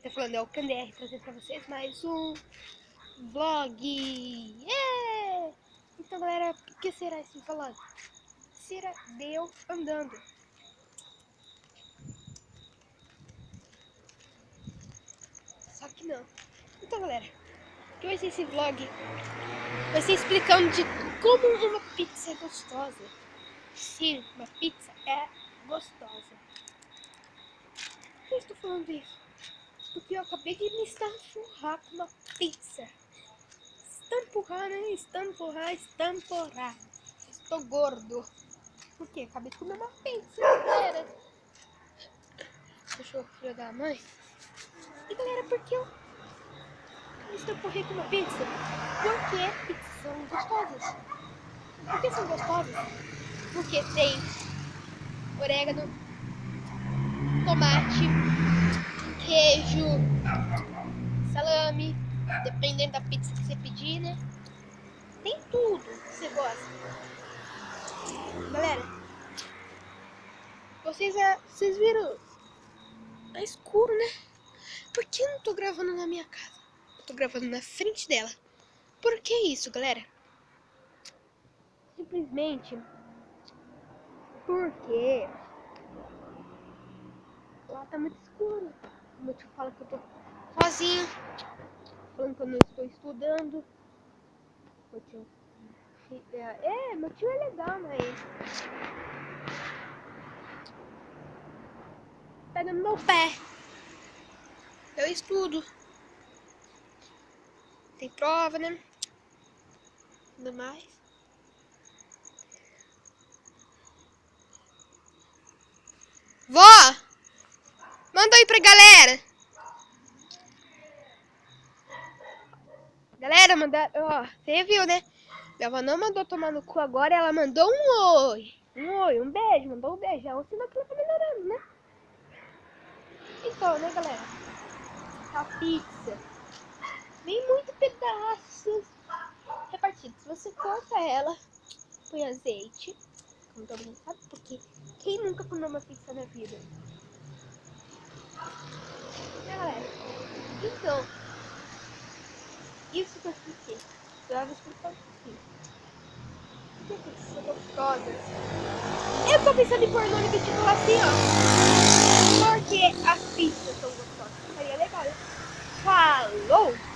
tá falando é o KDR, trazendo pra vocês mais um vlog. Yeah! Então, galera, o que será esse vlog? Será eu andando. Só que não. Então, galera, o que vai ser esse vlog? Vai ser explicando de como uma pizza é gostosa. Sim, uma pizza é gostosa. Por que eu estou falando isso? Porque eu acabei de me estampurrar com uma pizza. Estampurrar, né? Estampurrar. Estou gordo. Por quê? Acabei de comer uma pizza, galera. Cachorro filho da mãe. E galera, por que eu me estampurrei com uma pizza? Porque pizzas são gostosas. Por que são gostosas? Porque tem orégano, tomate, queijo, salame, dependendo da pizza que você pedir, né? Tem tudo que você gosta. Galera, vocês viram? É escuro, né? Por que eu não tô gravando na minha casa? Eu tô gravando na frente dela. Por que isso, galera? Simplesmente porque lá tá muito escuro. Meu tio fala que eu tô sozinho, falando que eu não estou estudando. Meu tio meu tio é legal, mas pega no meu pé. Eu estudo. Tem prova, né? Tudo mais. Vó! Manda aí pra galera. Galera, ó, você viu, né? Minha avó não mandou tomar no cu agora, ela mandou um oi. Um oi, um beijo, mandou um beijão. Senão que ela tá melhorando, né? Então, né, galera? A pizza vem muito pedaços repartidos. Você corta ela, põe azeite, como todo mundo sabe, porque quem nunca comeu uma pizza na vida? Né, galera? Então, isso que eu expliquei. Eu vou explicar assim. Que pizza gostosa. Eu tô pensando em pôr o nome do título assim, ó. Porque as pizzas são gostosas. Seria legal. Falou!